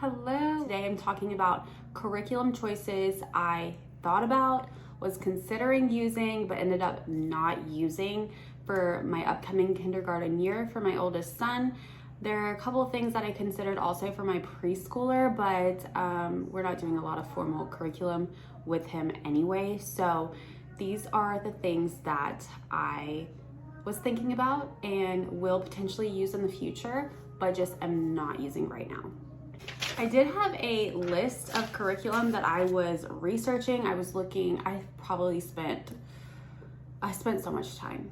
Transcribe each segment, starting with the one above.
Hello. Today I'm talking about curriculum choices I thought about, was considering using, but ended up not using for my upcoming kindergarten year for my oldest son. There are a couple of things that I considered also for my preschooler, but we're not doing a lot of formal curriculum with him anyway. So these are the things that I was thinking about and will potentially use in the future, but just am not using right now. I did have a list of curriculum that I was researching. I was looking, I spent so much time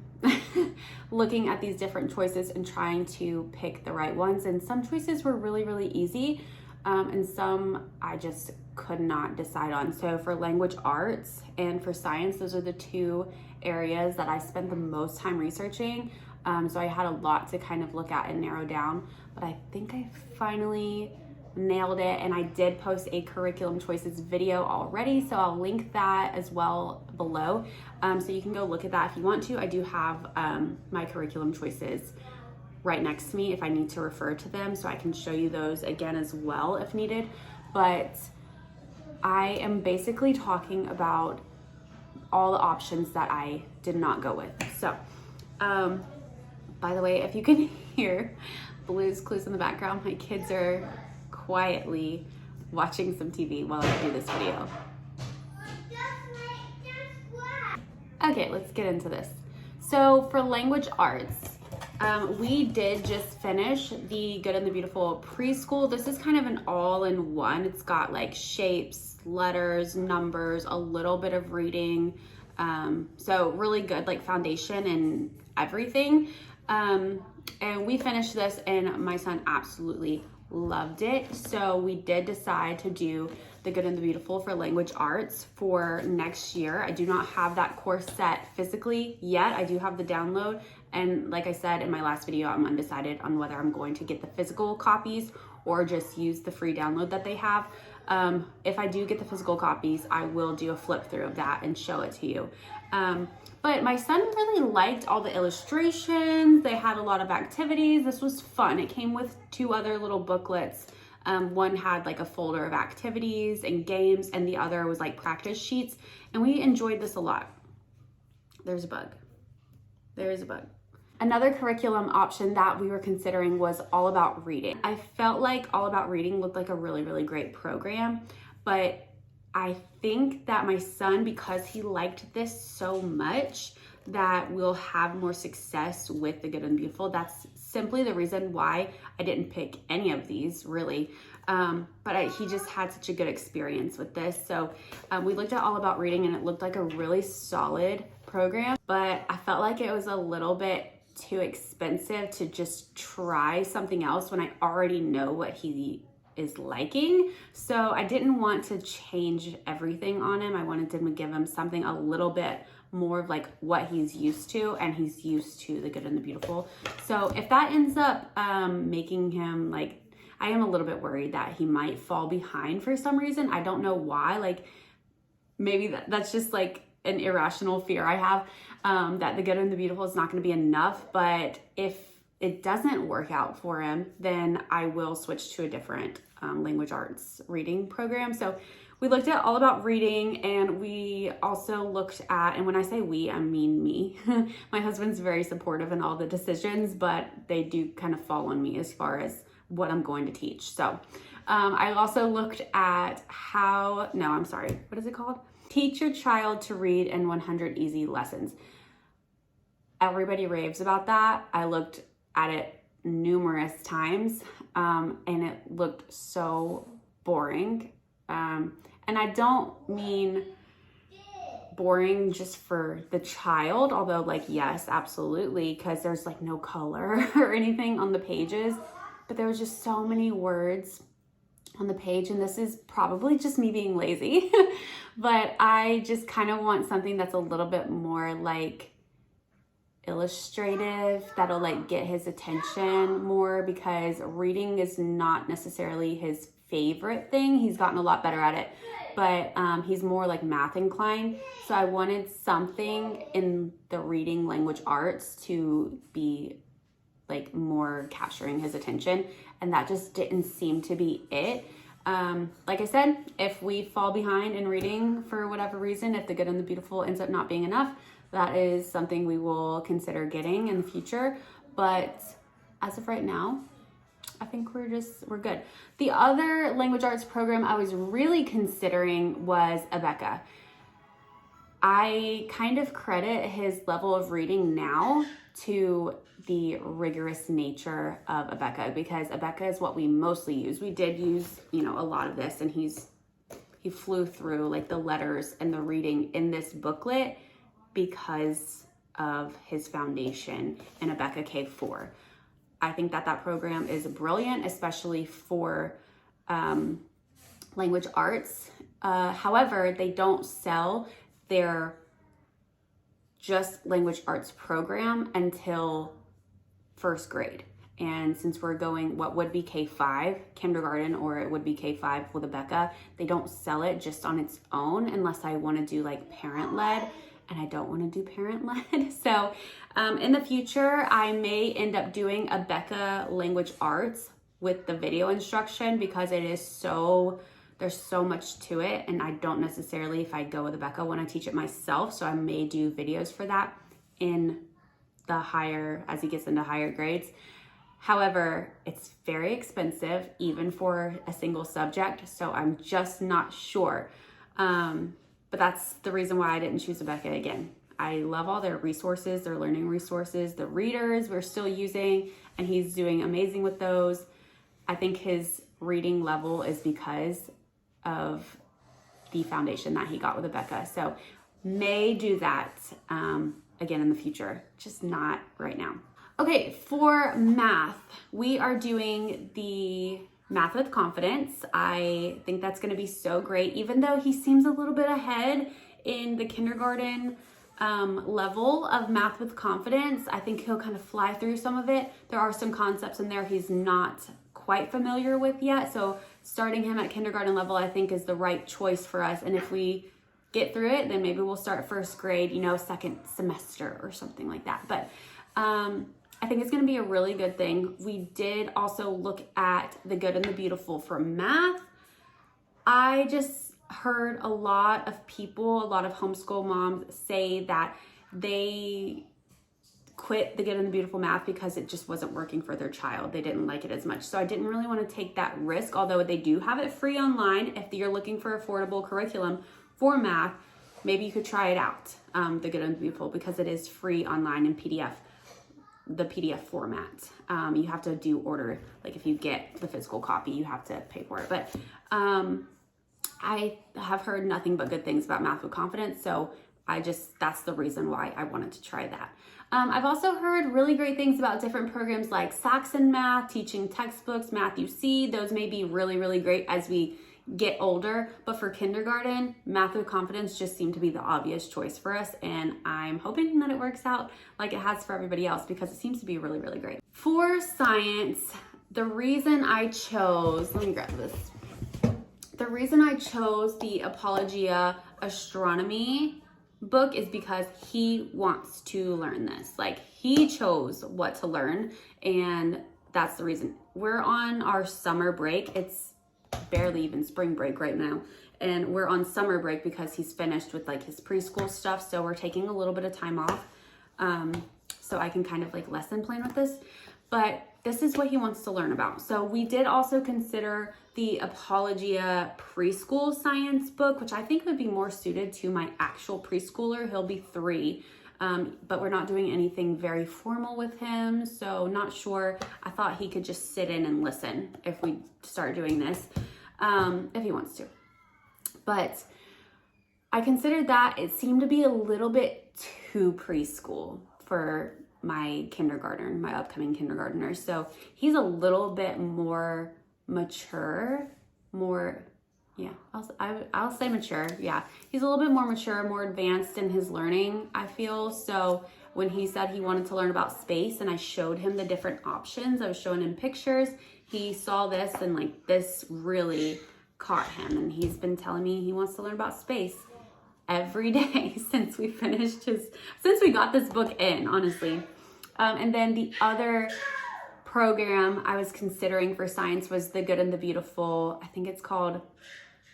looking at these different choices and trying to pick the right ones. And some choices were really, really easy. And some I just could not decide on. So for language arts and for science, those are the two areas that I spent the most time researching. So I had a lot to kind of look at and narrow down, but I think I finally nailed it. And I did post a curriculum choices video already, so I'll link that as well below. So you can go look at that if you want to. I do have my curriculum choices right next to me if I need to refer to them, so I can show you those again as well if needed. But I am basically talking about all the options that I did not go with. So by the way, if you can hear Blue's Clues in the background, my kids are quietly watching some TV while I do this video. Okay, let's get into this. So for language arts, we did just finish the Good and the Beautiful preschool. This is kind of an all-in-one. It's got like shapes, letters, numbers, a little bit of reading. So really good like foundation and everything. And we finished this and my son absolutely loved it. So we did decide to do the Good and the Beautiful for language arts for next year. I do not have that course set physically yet. I do have the download. And like I said in my last video, I'm undecided on whether I'm going to get the physical copies or just use the free download that they have. If I do get the physical copies, I will do a flip through of that and show it to you. But my son really liked all the illustrations. They had a lot of activities. This was fun. It came with two other little booklets. One had like a folder of activities and games, and the other was like practice sheets. And we enjoyed this a lot. There's a bug. There is a bug. Another curriculum option that we were considering was All About Reading. I felt like All About Reading looked like a really, really great program, but I think that my son, because he liked this so much, that we'll have more success with the Good and Beautiful. That's simply the reason why I didn't pick any of these, really. But he just had such a good experience with this. So we looked at All About Reading and it looked like a really solid program, but I felt like it was a little bit too expensive to just try something else when I already know what he is liking. So I didn't want to change everything on him. I wanted to give him something a little bit more of like what he's used to, and he's used to the Good and the Beautiful. So if that ends up making him like, I am a little bit worried that he might fall behind for some reason. I don't know why. Like maybe that's just like an irrational fear I have, that the Good and the Beautiful is not going to be enough. But if it doesn't work out for him, then I will switch to a different language arts reading program. So we looked at All About Reading, and we also looked at, and when I say we, I mean me. My husband's very supportive in all the decisions, but they do kind of fall on me as far as what I'm going to teach. So I also looked at what is it called? Teach your child to read in 100 easy lessons. Everybody raves about that. I looked at it numerous times and it looked so boring. And I don't mean boring just for the child, although like, yes, absolutely, because there's like no color or anything on the pages, but there was just so many words on the page, and this is probably just me being lazy, but I just kind of want something that's a little bit more like illustrative, that'll like get his attention more, because reading is not necessarily his favorite thing. He's gotten a lot better at it, but he's more like math inclined. So I wanted something in the reading language arts to be like more capturing his attention, and that just didn't seem to be it. Like I said, if we fall behind in reading for whatever reason, if the good and the beautiful ends up not being enough, that is something we will consider getting in the future. But as of right now, I think we're good. The other language arts program I was really considering was abeka. I kind of credit his level of reading now to the rigorous nature of abeka, because abeka is what we mostly use. We did use, a lot of this, and he flew through like the letters and the reading in this booklet because of his foundation in abeka K4. I think that program is brilliant, especially for language arts. However, they don't sell their just language arts program until first grade. And since we're going what would be K5 kindergarten, or it would be K5 with abeka, they don't sell it just on its own unless I want to do like parent-led, and I don't want to do parent-led. So in the future, I may end up doing abeka language arts with the video instruction, because it is there's so much to it, and I don't necessarily, if I go with abeka, want to teach it myself. So I may do videos for that as he gets into higher grades. However, it's very expensive, even for a single subject. So I'm just not sure. But that's the reason why I didn't choose abeka again. I love all their resources, their learning resources, the readers we're still using, and he's doing amazing with those. I think his reading level is because of the foundation that he got with abeka. So may do that again in the future, just not right now. Okay, for math, we are doing the Math with Confidence. I think that's going to be so great, even though he seems a little bit ahead in the kindergarten level of Math with Confidence. I think he'll kind of fly through some of it. There are some concepts in there he's not quite familiar with yet. So starting him at kindergarten level, I think, is the right choice for us. And if we get through it, then maybe we'll start first grade, second semester or something like that. But I think it's going to be a really good thing. We did also look at the good and the beautiful for math. I just heard a lot of people, a lot of homeschool moms say that they quit the good and the beautiful math because it just wasn't working for their child. They didn't like it as much. So I didn't really want to take that risk, although they do have it free online. If you're looking for affordable curriculum for math, maybe you could try it out, the good and the beautiful, because it is free online in PDF. The PDF format. You have to do order, like if you get the physical copy, you have to pay for it. But I have heard nothing but good things about Math with Confidence, so that's the reason why I wanted to try that. I've also heard really great things about different programs like Saxon Math, teaching textbooks, Math UC. Those may be really, really great as we get older, but for kindergarten, Math with Confidence just seemed to be the obvious choice for us, and I'm hoping that it works out like it has for everybody else, because it seems to be really, really great. For science, the reason I chose the Apologia astronomy book is because he wants to learn this. Like, he chose what to learn, and that's the reason. We're on our summer break. It's barely even spring break right now, and we're on summer break because he's finished with like his preschool stuff, so we're taking a little bit of time off so I can kind of like lesson plan with this, but this is what he wants to learn about. So we did also consider the Apologia preschool science book, which I think would be more suited to my actual preschooler. He'll be 3, but we're not doing anything very formal with him, so not sure. I thought he could just sit in and listen if we start doing this, if he wants to. But I considered that it seemed to be a little bit too preschool for my upcoming kindergartner. So he's a little bit more mature, I'll say mature. Yeah, he's a little bit more mature, more advanced in his learning, I feel. So when he said he wanted to learn about space and I showed him the different options, I was showing him pictures, he saw this and like this really caught him. And he's been telling me he wants to learn about space every day since we got this book in, honestly. And then the other program I was considering for science was The Good and the Beautiful. I think it's called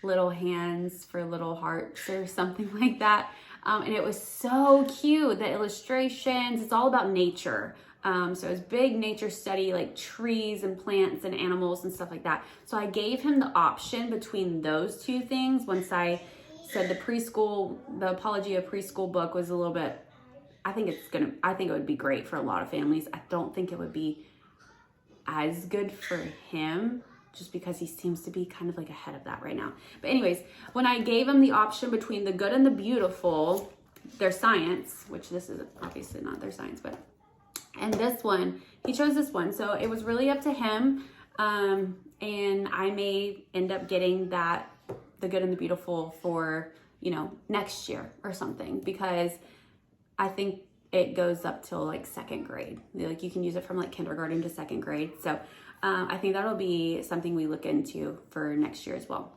Little Hands for Little Hearts or something like that. And it was so cute. The illustrations, it's all about nature. So it was big nature study, like trees and plants and animals and stuff like that. So I gave him the option between those two things. Once I said the apologia preschool book was a little bit, I think it would be great for a lot of families. I don't think it would be as good for him, just because he seems to be kind of like ahead of that right now. But anyways, when I gave him the option between The Good and the Beautiful, their science, which this is obviously not their science, and this one, he chose this one. So it was really up to him. And I may end up getting The Good and the Beautiful for, next year or something, because I think it goes up till like 2nd grade. Like you can use it from like kindergarten to 2nd grade. So I think that'll be something we look into for next year as well.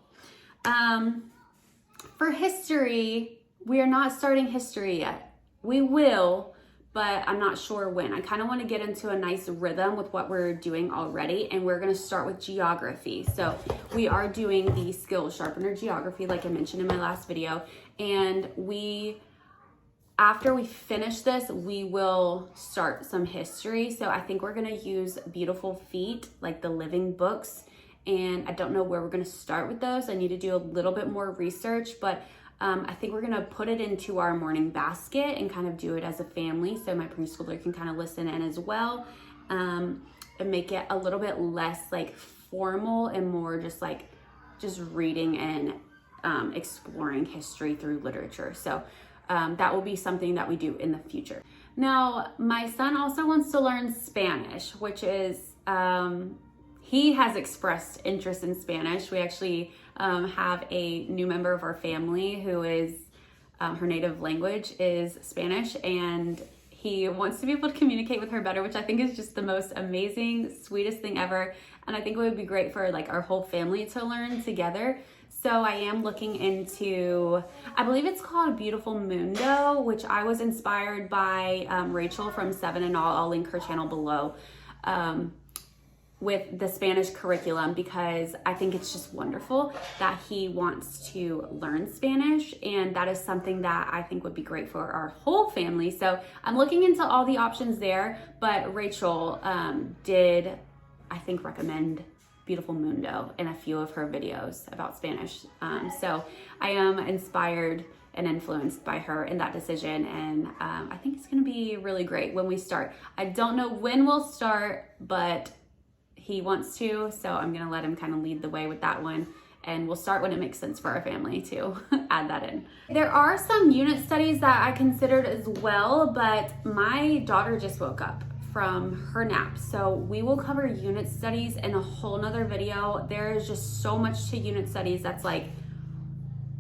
For history, we are not starting history yet. We will, but I'm not sure when. I kind of want to get into a nice rhythm with what we're doing already, and we're going to start with geography. So we are doing the Skills Sharpener Geography, like I mentioned in my last video, and after we finish this, we will start some history. So I think we're gonna use Beautiful Feet, like the living books. And I don't know where we're gonna start with those. I need to do a little bit more research, but I think we're gonna put it into our morning basket and kind of do it as a family. So my preschooler can kind of listen in as well, and make it a little bit less like formal and more just reading and exploring history through literature. So that will be something that we do in the future. Now, my son also wants to learn Spanish, which is, he has expressed interest in Spanish. We actually have a new member of our family who is, her native language is Spanish, and he wants to be able to communicate with her better, which I think is just the most amazing, sweetest thing ever. And I think it would be great for like our whole family to learn together. So I am looking into, I believe it's called Beautiful Mundo, which I was inspired by Rachel from 7 and All. I'll link her channel below, with the Spanish curriculum, because I think it's just wonderful that he wants to learn Spanish, and that is something that I think would be great for our whole family. So I'm looking into all the options there, but Rachel did, I think, recommend Beautiful Mundo in a few of her videos about Spanish. So I am inspired and influenced by her in that decision, and I think it's gonna be really great when we start. I don't know when we'll start, but he wants to, so I'm gonna let him kind of lead the way with that one, and we'll start when it makes sense for our family to add that in. There are some unit studies that I considered as well, but my daughter just woke up from her nap, so we will cover unit studies in a whole nother video. There is just so much to unit studies that's like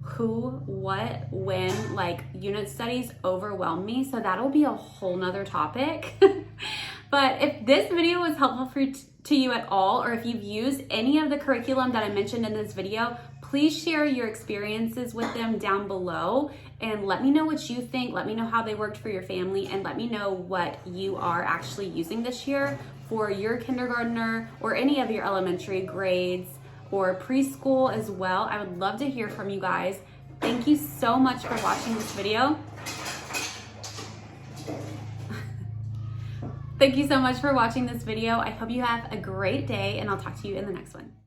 who, what, when. Like, unit studies overwhelm me, so that'll be a whole nother topic. But if this video was helpful to you at all, or if you've used any of the curriculum that I mentioned in this video, please share your experiences with them down below and let me know what you think. Let me know how they worked for your family, and let me know what you are actually using this year for your kindergartner or any of your elementary grades or preschool as well. I would love to hear from you guys. Thank you so much for watching this video. Thank you so much for watching this video. I hope you have a great day, and I'll talk to you in the next one.